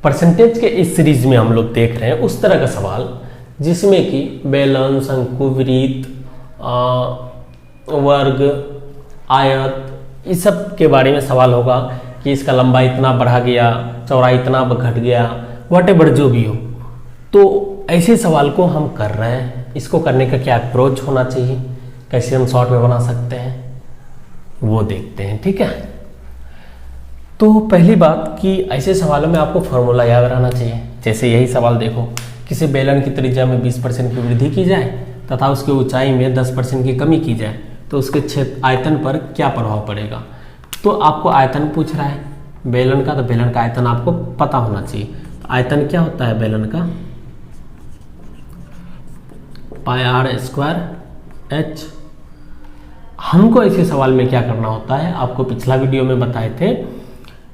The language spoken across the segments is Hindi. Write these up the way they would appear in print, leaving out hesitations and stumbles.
परसेंटेज के इस सीरीज में हम लोग देख रहे हैं उस तरह का सवाल जिसमें कि बेलन, शंकु, वृत्त, वर्ग, आयत, इस सब के बारे में सवाल होगा कि इसका लंबाई इतना बढ़ा गया, चौड़ाई इतना घट गया, व्हाटएवर जो भी हो। तो ऐसे सवाल को हम कर रहे हैं, इसको करने का क्या अप्रोच होना चाहिए, कैसे हम शॉर्ट में बना सकते हैं वो देखते हैं। ठीक है, तो पहली बात कि ऐसे सवालों में आपको फॉर्मूला याद रहना चाहिए। जैसे यही सवाल देखो, किसी बेलन की त्रिज्या में 20% की वृद्धि की जाए तथा उसकी ऊंचाई में 10% की कमी की जाए तो उसके क्षेत्र आयतन पर क्या प्रभाव पड़ेगा। तो आपको आयतन पूछ रहा है बेलन का, तो बेलन का आयतन आपको पता होना चाहिए। आयतन क्या होता है बेलन का, पाई आर स्क्वायर एच। हमको ऐसे सवाल में क्या करना होता है, आपको पिछला वीडियो में बताए थे,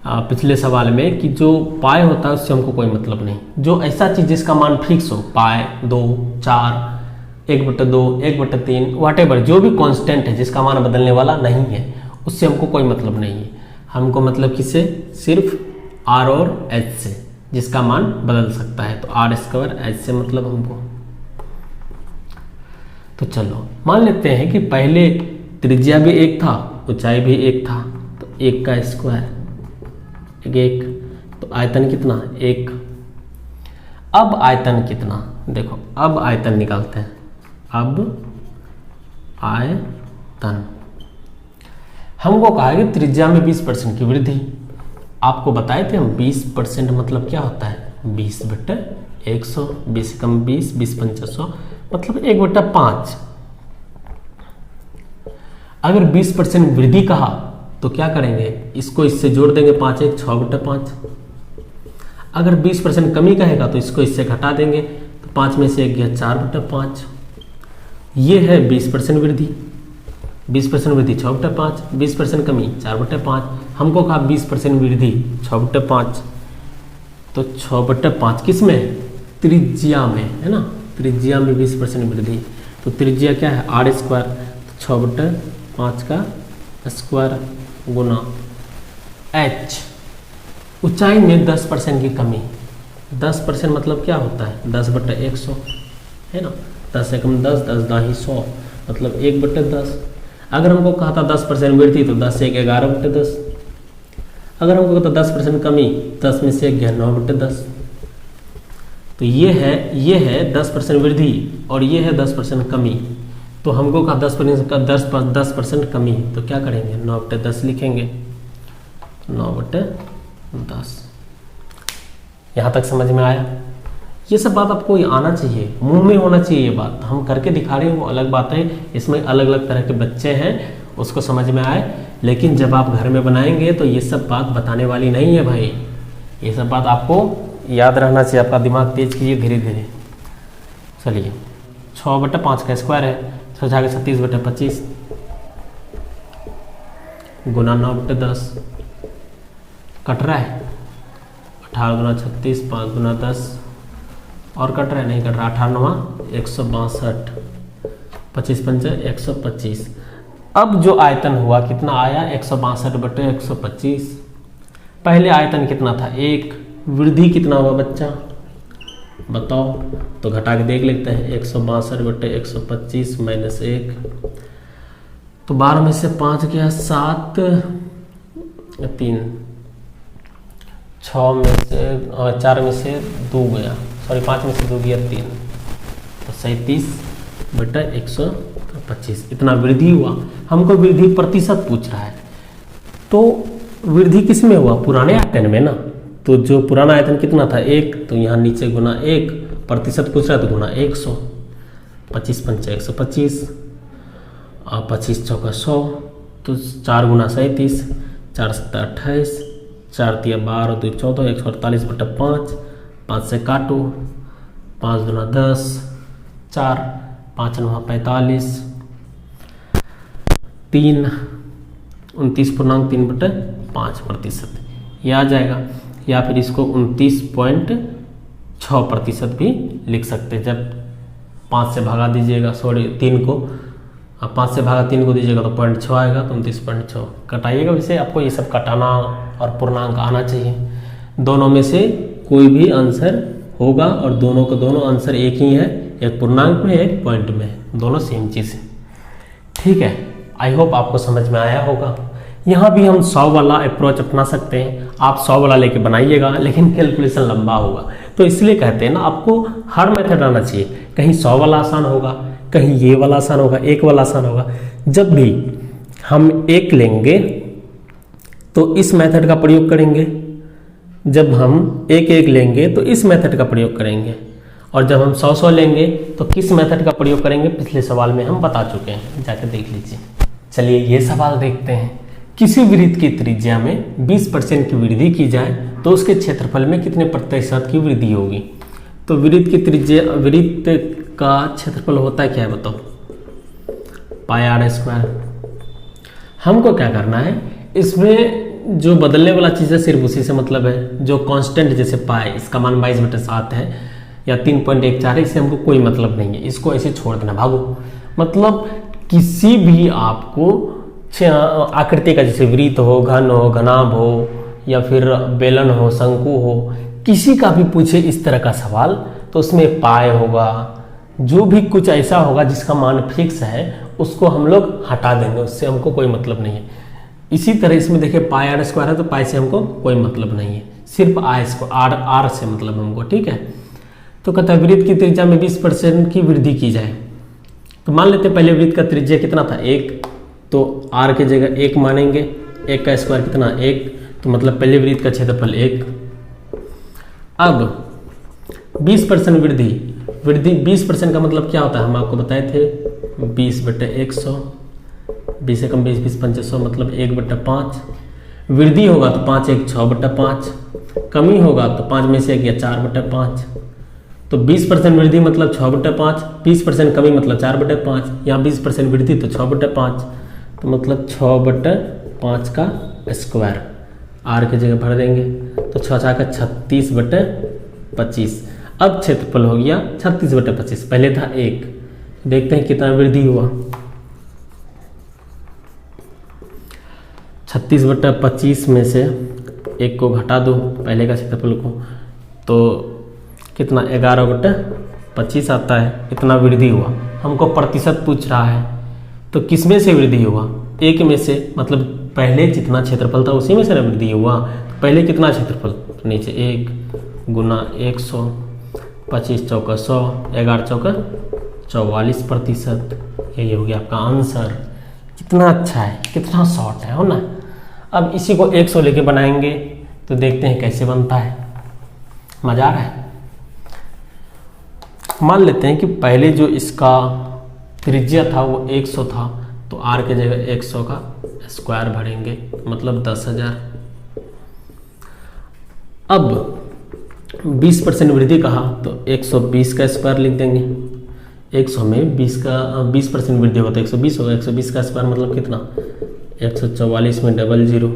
पिछले सवाल में, कि जो पाई होता है उससे हमको कोई मतलब नहीं। जो ऐसा चीज जिसका मान फिक्स हो, पाई 2, 4, 1/2, 1/3, व्हाटएवर जो भी कांस्टेंट है जिसका मान बदलने वाला नहीं है, उससे हमको कोई मतलब नहीं है। हमको मतलब किससे, सिर्फ आर और एच से, जिसका मान बदल सकता है। तो आर स्क्वायर एच से मतलब हमको। तो चलो मान लेते हैं कि पहले त्रिज्या भी एक था, ऊंचाई भी एक था, तो 1 का स्क्वायर 1, तो आयतन कितना 1। अब आयतन कितना, देखो अब आयतन निकालते हैं। अब आयतन हमको कहा कि त्रिज्या में 20% की वृद्धि। आपको बताए थे हम 20% मतलब क्या होता है, 20/100, 20 कम 20, 20×500 मतलब 1/5। अगर 20% वृद्धि कहा तो क्या करेंगे, इसको इससे जोड़ देंगे, 5 1 6/5। अगर 20% कमी कहेगा तो इसको इससे घटा देंगे, तो 5 में से 1 गया 4/5। ये है 20% वृद्धि। 20% वृद्धि 6/5, 20% कमी 4/5। हमको कहा 20% वृद्धि 6/5, तो 6/5 किस में, त्रिज्या में, है ना। त्रिज्या में 20% वृद्धि, तो त्रिज्या क्या है आर स्क्वायर, 6/5 का स्क्वायर गुना एच। ऊंचाई में 10% की कमी, 10% मतलब क्या होता है 10/100, है ना। 10 से कम 10, 10 दाही 100 मतलब 1/10। अगर हमको कहा था 10% वृद्धि तो 10 से 1 11/10। अगर हमको कहा था 10% कमी, 10 में से 1 गया 9/10। तो ये है 10% वृद्धि और ये है 10% कमी। तो हमको कहा 10% कमी, तो क्या करेंगे 9/10 लिखेंगे, 9/10। यहाँ तक समझ में आया। ये सब बात आपको आना चाहिए, मुंह में होना चाहिए ये बात। हम करके दिखा रहे हैं वो अलग बात है, इसमें अलग अलग तरह के बच्चे हैं, उसको समझ में आए। लेकिन जब आप घर में बनाएंगे तो ये सब बात बताने वाली नहीं है भाई। ये सब बात आपको याद रहना चाहिए, आपका दिमाग तेज कीजिए धीरे धीरे। चलिए 6/5 का स्क्वायर है, 6 36/25 गुना 9/10 कट रहा है, 18 गुना 36, 5 गुना 10 और कट रहा है, नहीं कट रहा, 18 162, 25 पंचे 125। अब जो आयतन हुआ कितना आया 162/125। पहले आयतन कितना था 1, वृद्धि कितना हुआ बच्चा बताओ, तो घटा के देख लेते हैं। 162/125 - 1, तो 12 में से 5 गया 7, 3, 6 में से 4 में से 2 गया, सॉरी 5 में से 2 गया 3, तो 37/125 इतना वृद्धि हुआ। हमको वृद्धि प्रतिशत पूछ रहा है, तो वृद्धि किस में हुआ, पुराने आयतन में ना। तो जो पुराना आयतन कितना था 1, तो यहाँ नीचे गुना 1, प्रतिशत पूछ रहा है तो गुना 100, 25 पंचे 125 और 25 चौका 100, तो 4 गुना 37, 4 7 28, 4 3 12 2 14, 148/5, 5 से काटो, 5 गुना 10, 4, 5 9 45, 3 29.3/5% ये आ जाएगा। या फिर इसको 29.6% भी लिख सकते हैं। जब 5 से भागा दीजिएगा, सॉरी 3 को, अब 5 से भागा 3 को दीजिएगा तो 0.6 आएगा, तो 29.6 कटाइएगा। वैसे आपको ये सब कटाना और पूर्णांक आना चाहिए। दोनों में से कोई भी आंसर होगा और दोनों का दोनों आंसर एक ही है, एक पूर्णांक में एक पॉइंट में, दोनों सेम चीज़ है। ठीक है, आई होप आपको समझ में आया होगा। यहाँ भी हम 100 वाला अप्रोच अपना सकते हैं, आप 100 वाला लेके बनाइएगा, लेकिन कैलकुलेशन लंबा होगा। तो इसलिए कहते हैं ना, आपको हर मेथड आना चाहिए। कहीं 100 वाला आसान होगा, कहीं ये वाला आसान होगा, एक वाला आसान होगा। जब भी हम एक लेंगे तो इस मेथड का प्रयोग करेंगे, जब हम एक लेंगे तो इस मेथड का प्रयोग करेंगे, और जब हम 100 लेंगे तो किस मेथड का प्रयोग करेंगे, पिछले सवाल में हम बता चुके हैं, जाकर देख लीजिए। चलिए ये सवाल देखते हैं। किसी वृत्त की त्रिज्या में 20% की वृद्धि की जाए तो उसके क्षेत्रफल में कितने प्रतिशत की वृद्धि होगी। तो वृत्त की त्रिज्या, वृत्त का क्षेत्रफल होता है क्या है बताओ, पाई आर स्क्वायर। हमको क्या करना है, इसमें जो बदलने वाला चीज़ है सिर्फ उसी से मतलब है। जो कांस्टेंट जैसे पाई, इसका मान 22/7 है या 3.14 है, इससे हमको कोई मतलब नहीं है, इसको ऐसे छोड़ देना, भागो। मतलब किसी भी आपको आकृति का, जैसे वृत्त हो, घन हो, घनाभ हो, या फिर बेलन हो, शंकु हो, किसी का भी पूछे इस तरह का सवाल, तो उसमें पाई होगा, जो भी कुछ ऐसा होगा जिसका मान फिक्स है उसको हम लोग हटा देंगे, उससे हमको कोई मतलब नहीं है। इसी तरह इसमें देखिए पाई आर स्क्वायर है, तो पाई से हमको कोई मतलब नहीं है, सिर्फ आर से मतलब हमको। ठीक है, तो कहता है वृत्त की त्रिज्या में 20% की वृद्धि की जाए। तो मान लेते हैं पहले वृत्त का त्रिज्या कितना था, 1, तो आर की जगह 1 मानेंगे, 1 का स्क्वायर कितना 1, तो मतलब पहले वृत्त का क्षेत्रफल 1। अब 20% वृद्धि 20% का मतलब क्या होता है, हम आपको बताए थे 20/100, 20 से कम 20, 20 पंचे 100, मतलब 1/5। वृद्धि होगा तो 5 1 6/5, कमी होगा तो 5 में से 1 या 4/5। तो 20% वृद्धि मतलब 6/5, 20% कमी मतलब 4/5, यहाँ 20% वृद्धि तो 6/5, तो मतलब 6/5 का स्क्वायर आर की जगह भर देंगे, तो 6 का 36/25। अब क्षेत्रफल हो गया 36/25, पहले था 1। देखते हैं कितना वृद्धि हुआ। 36/25 में से 1 को घटा दो पहले का क्षेत्रफल को, तो कितना 11/25 आता है, इतना वृद्धि हुआ। हमको प्रतिशत पूछ रहा है, तो किस में से वृद्धि हुआ, 1 में से, मतलब पहले जितना क्षेत्रफल था उसी में से ना वृद्धि हुआ। तो पहले कितना क्षेत्रफल, तो नीचे 1 गुना 100, 25 चौका 100, 11 चौका 44%। यही हो गया आपका आंसर। कितना अच्छा है, कितना शॉर्ट है, हो ना। अब इसी को 100 लेके बनाएंगे, तो देखते हैं कैसे बनता है। मजा आ रहा है। मान लेते हैं कि पहले जो इसका त्रिज्या था वो 100 था, तो आर के जगह 100 का स्क्वायर भरेंगे, मतलब 10,000। अब 20% वृद्धि कहा तो 120 का स्क्वायर लिख देंगे। 100 में 20% वृद्धि होगा तो 120 होगा, 120 का स्क्वायर मतलब कितना, 144 में 00।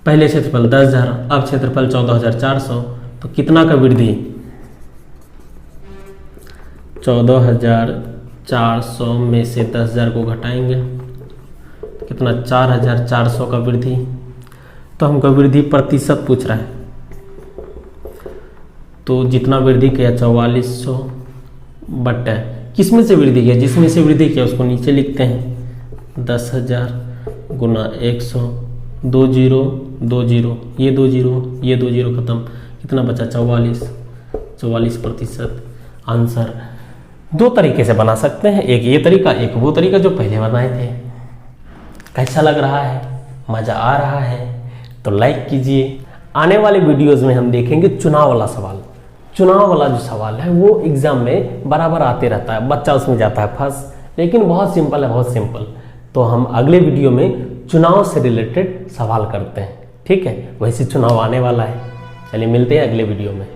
पहले क्षेत्रफल 10,000, अब क्षेत्रफल 14,400, तो कितना का वृद्धि, 14,400 में से 10,000 को घटाएंगे, तो कितना 4,400 का वृद्धि। तो हमको वृद्धि प्रतिशत पूछ रहा है, तो जितना वृद्धि किया 4400 बट किस में से वृद्धि किया, जिसमें से वृद्धि किया उसको नीचे लिखते हैं। 10,000 गुना 100, 2 0 2 0, ये 2 0 ये 2 0 खत्म, कितना बचा 44%। आंसर दो तरीके से बना सकते हैं, एक ये तरीका, एक वो तरीका जो पहले बनाए थे। कैसा लग रहा है, मज़ा आ रहा है तो लाइक कीजिए। आने वाले वीडियोस में हम देखेंगे चुनाव वाला सवाल। चुनाव वाला जो सवाल है वो एग्जाम में बराबर आते रहता है, बच्चा उसमें जाता है फंस, लेकिन बहुत सिंपल है, बहुत सिंपल। तो हम अगले वीडियो में चुनाव से रिलेटेड सवाल करते हैं, ठीक है। वैसे चुनाव आने वाला है, चलिए मिलते हैं अगले वीडियो में।